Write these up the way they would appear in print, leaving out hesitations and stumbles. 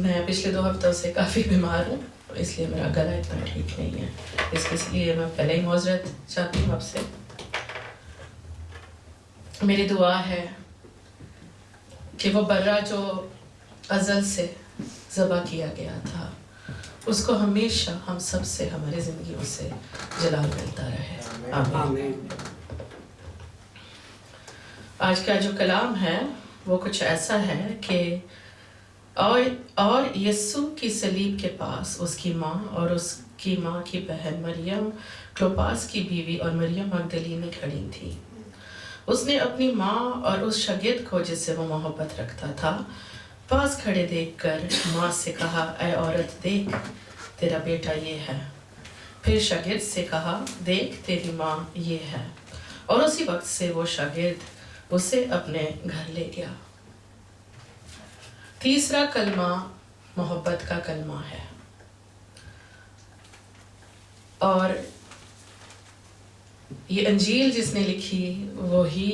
मैं पिछले 2 हफ्तों से काफ़ी बीमार हूँ, इसलिए मेरा गला इतना ठीक नहीं है। इसलिए मैं पहले ही माजरत चाहती हूँ आपसे। मेरी दुआ है कि वो बर्रा जो अज़ल से ज़बा किया गया था, उसको हमेशा हम सब से, हमारी ज़िंदगियों से जलाल मिलता रहे। आमीन। आज का जो कलाम है वो कुछ ऐसा है कि और यीशु की सलीब के पास उसकी माँ और उसकी माँ की बहन मरियम, क्लोपास की बीवी और मरियम मगदलीनी खड़ी थी। उसने अपनी माँ और उस शागिर्द को जिससे वो मोहब्बत रखता था पास खड़े देखकर माँ से कहा, ऐ औरत देख, तेरा बेटा ये है। फिर शागिर्द से कहा, देख तेरी माँ ये है। और उसी वक्त से वो शागिर्द उसे अपने घर ले गया। तीसरा कलमा मोहब्बत का कलमा है, और ये अंजील जिसने लिखी वो ही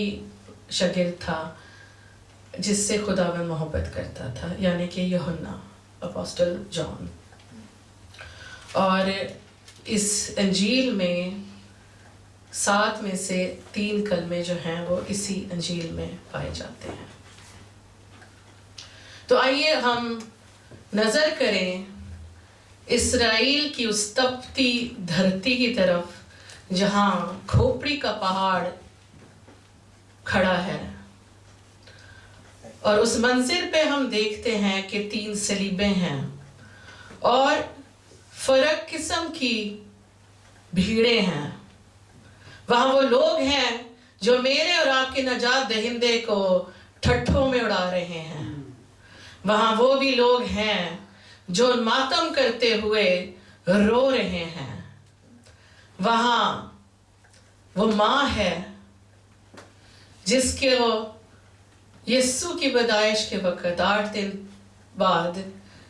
शागिर्द था जिससे खुदावंद मोहब्बत करता था, यानी कि यूहन्ना, अपोस्टल जॉन। और इस अंजील में 7 में से 3 कलमे जो हैं वो इसी अंजील में पाए जाते हैं। तो आइए हम नजर करें इस्राएल की उस तपती धरती की तरफ जहां खोपड़ी का पहाड़ खड़ा है, और उस मंजिल पे हम देखते हैं कि 3 सलीबें हैं और फर्क किस्म की भीड़ें हैं। वहां वो लोग हैं जो मेरे और आपके नजात दहिंदे को ठट्ठों में उड़ा रहे हैं। वहां वो भी लोग हैं जो मातम करते हुए रो रहे हैं। वहां वो माँ है जिसके वो यीशु की पैदाइश के वक्त 8 दिन बाद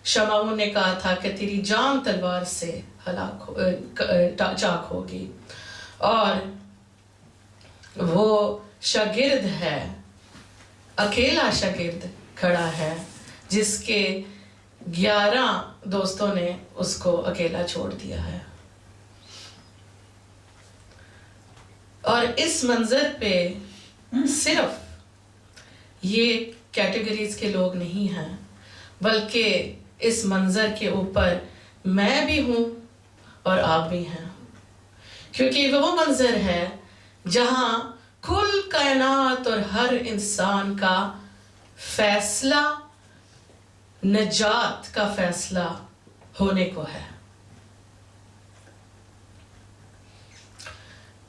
शमाऊन ने कहा था कि तेरी जान तलवार से चाक होगी। और वो शागिर्द है, अकेला शागिर्द खड़ा है जिसके 11 दोस्तों ने उसको अकेला छोड़ दिया है। और इस मंजर पे सिर्फ ये कैटेगरीज के लोग नहीं हैं, बल्कि इस मंजर के ऊपर मैं भी हूँ और आप भी हैं, क्योंकि वो मंजर है जहां कुल कायनात और हर इंसान का फैसला, नजात का फैसला होने को है।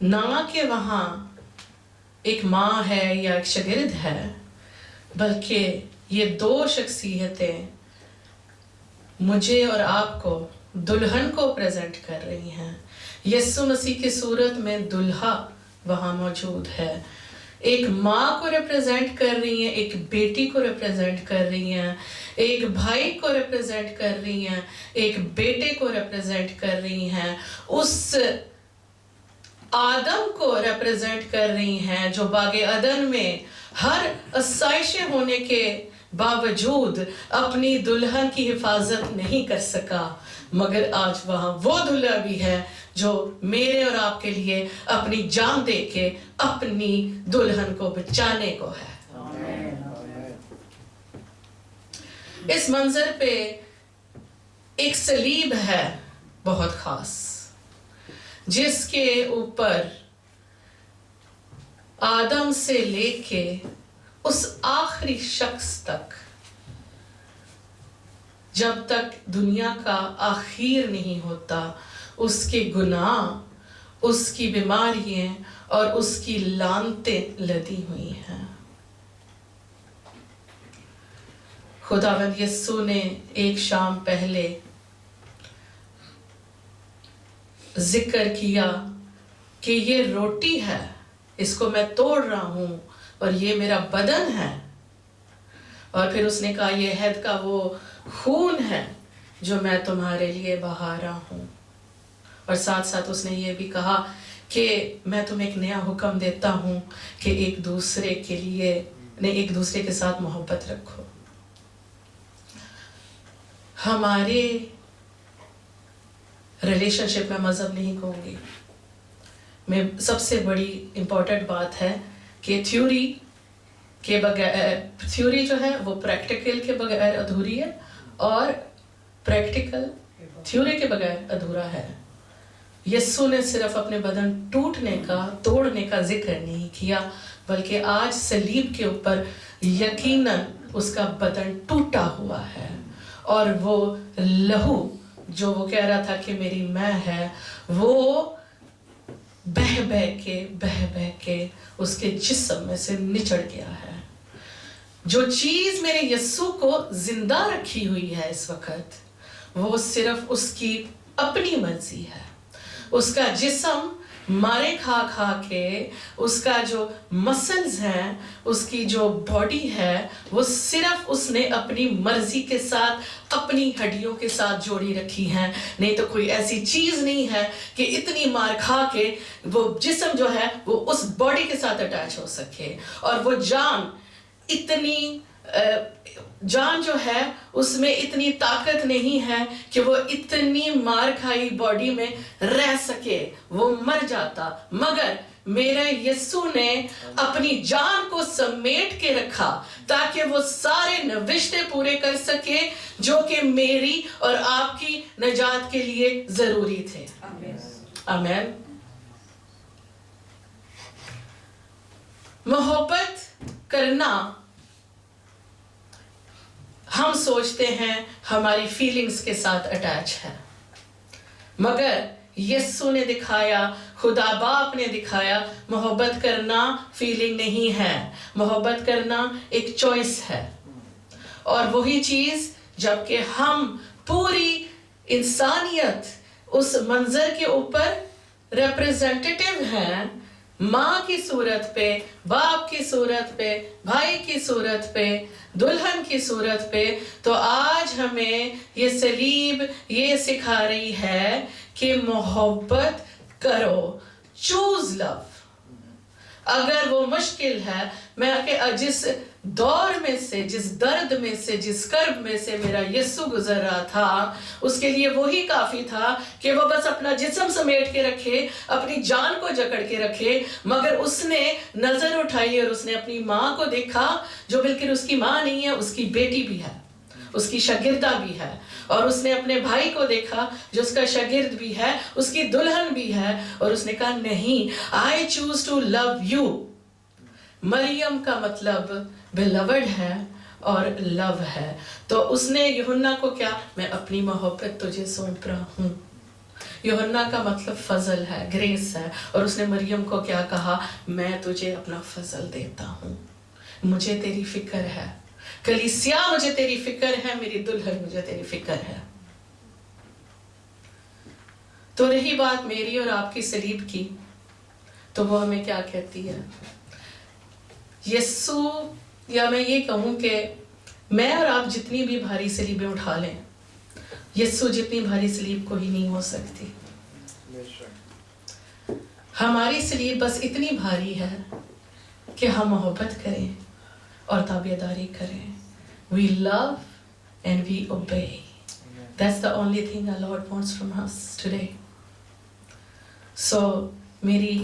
ना कि वहां एक माँ है या एक शागिर्द है, बल्कि ये 2 शख्सियतें मुझे और आपको, दुल्हन को प्रेजेंट कर रही हैं। यीशु मसीह की सूरत में दुल्हा वहां मौजूद है। एक माँ को रिप्रेजेंट कर रही हैं, एक बेटी को रिप्रेजेंट कर रही हैं, एक भाई को रिप्रेजेंट कर रही हैं, एक बेटे को रिप्रेजेंट कर रही हैं, उस आदम को रिप्रेजेंट कर रही हैं जो बागे अदन में हर आसाइशें होने के बावजूद अपनी दुल्हन की हिफाजत नहीं कर सका, मगर आज वहां वो दुल्हा भी है जो मेरे और आपके लिए अपनी जान दे के अपनी दुल्हन को बचाने को है। इस मंजर पे एक सलीब है बहुत खास, जिसके ऊपर आदम से लेके उस आखिरी शख्स तक, जब तक दुनिया का आखिर नहीं होता, उसके गुनाह, उसकी बीमारियां और उसकी लानतें लदी हुई हैं। खुदावंद यीशु ने एक शाम पहले जिक्र किया कि ये रोटी है, इसको मैं तोड़ रहा हूं और ये मेरा बदन है। और फिर उसने कहा ये हैद का वो खून है जो मैं तुम्हारे लिए बहा रहा हूं। और साथ साथ उसने ये भी कहा कि मैं तुम्हें एक नया हुक्म देता हूं कि एक दूसरे के साथ मोहब्बत रखो। हमारे रिलेशनशिप में मज़हब नहीं कहूँगी मैं, सबसे बड़ी इम्पोर्टेंट बात है कि थ्योरी के बगैर, थ्योरी जो है वो प्रैक्टिकल के बगैर अधूरी है और प्रैक्टिकल थ्योरी के बगैर अधूरा है। यीशु ने सिर्फ अपने बदन टूटने का, तोड़ने का जिक्र नहीं किया, बल्कि आज सलीब के ऊपर यकीनन उसका बदन टूटा हुआ है और वो लहू जो वो कह रहा था कि मेरी मैं है, वो बह बह के उसके जिस्म में से निचड़ गया है। जो चीज मेरे यीशु को जिंदा रखी हुई है इस वक्त, वो सिर्फ उसकी अपनी मर्जी है। उसका जिस्म मारे खा के, उसका जो मसल्स हैं, उसकी जो बॉडी है, वो सिर्फ उसने अपनी मर्जी के साथ, अपनी हड्डियों के साथ जोड़ी रखी है। नहीं तो कोई ऐसी चीज नहीं है कि इतनी मार खा के वो जिस्म जो है वो उस बॉडी के साथ अटैच हो सके। और वो जान, इतनी जान जो है उसमें इतनी ताकत नहीं है कि वो इतनी मार खाई बॉडी में रह सके, वो मर जाता। मगर मेरे यीशु ने अपनी जान को समेट के रखा ताकि वो सारे नविश्ते पूरे कर सके जो कि मेरी और आपकी नजात के लिए जरूरी थे। आमीन। मोहब्बत करना हम सोचते हैं हमारी फीलिंग्स के साथ अटैच है, मगर यीशु ने दिखाया, खुदा बाप ने दिखाया, मोहब्बत करना फीलिंग नहीं है, मोहब्बत करना एक चॉइस है। और वही चीज जबकि हम पूरी इंसानियत उस मंजर के ऊपर रिप्रेजेंटेटिव हैं, माँ की सूरत पे, बाप की सूरत पे, भाई की सूरत पे, दुल्हन की सूरत पे, तो आज हमें ये सलीब ये सिखा रही है कि मोहब्बत करो, चूज लव। अगर वो मुश्किल है, मैं जिस दौर में से, जिस दर्द में से, जिस कर्ब में से मेरा यीशु गुजर रहा था, उसके लिए वही काफी था कि वो बस अपना जिस्म समेट के रखे, अपनी जान को जकड़ के रखे। मगर उसने नजर उठाई और उसने अपनी माँ को देखा जो बिल्कुल उसकी माँ नहीं है, उसकी बेटी भी है, उसकी शागिर्दा भी है। और उसने अपने भाई को देखा जो उसका शागिर्द भी है, उसकी दुल्हन भी है, और उसने कहा नहीं, I choose to love you. Maryam का मतलब बिलवड है और लव है। तो उसने यूहन्ना को क्या, मैं अपनी मोहब्बत तुझे सौंप रहा हूँ। यूहन्ना का मतलब फजल है, ग्रेस है। और उसने मरियम को क्या कहा, मैं तुझे अपना फजल देता हूँ, मुझे तेरी फिक्र है, कलीसिया मुझे तेरी फिक्र है, मेरी दुल्हन मुझे तेरी फिक्र है। तो रही बात मेरी और आपकी सलीब की, तो वो हमें क्या कहती है, यीशु, या मैं ये कहूँ कि मैं और आप जितनी भी भारी सलीबें उठा लें, यीशु जितनी भारी सलीब कोई नहीं हो सकती। हमारी सलीब बस इतनी भारी है कि हम मोहब्बत करें और ताबेदारी करें। We love and we obey. That's the only thing our Lord wants from us today. So मेरी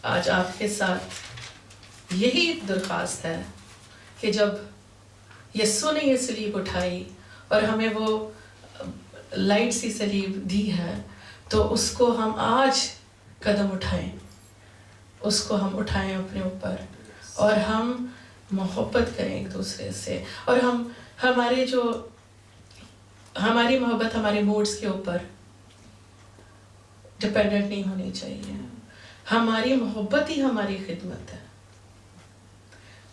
आज आपके साथ यही दरख्वास्त है कि जब यीशु ने ये सलीब उठाई और हमें वो लाइट सी सलीब दी है, तो उसको हम आज कदम उठाएं, उसको हम उठाएं अपने ऊपर, और हम मोहब्बत करें एक दूसरे से। और हम हमारी मोहब्बत हमारे मूड्स के ऊपर डिपेंडेंट नहीं होनी चाहिए। हमारी मोहब्बत ही हमारी खिदमत है,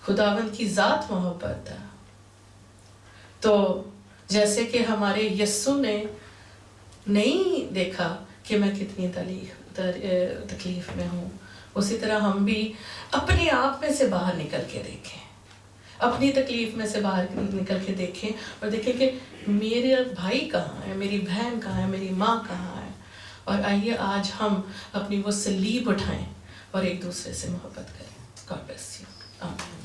खुदावंद की ज़ात मोहब्बत है। तो जैसे कि हमारे यीशु ने नहीं देखा कि मैं कितनी तकलीफ में हूँ, उसी तरह हम भी अपने आप में से बाहर निकल के देखें, अपनी तकलीफ में से बाहर निकल के देखें और देखें कि मेरे भाई कहाँ है, मेरी बहन कहाँ है, मेरी माँ कहाँ है। और आइए आज हम अपनी वो सलीब उठाएं और एक दूसरे से मोहब्बत करें। God bless you. आमीन।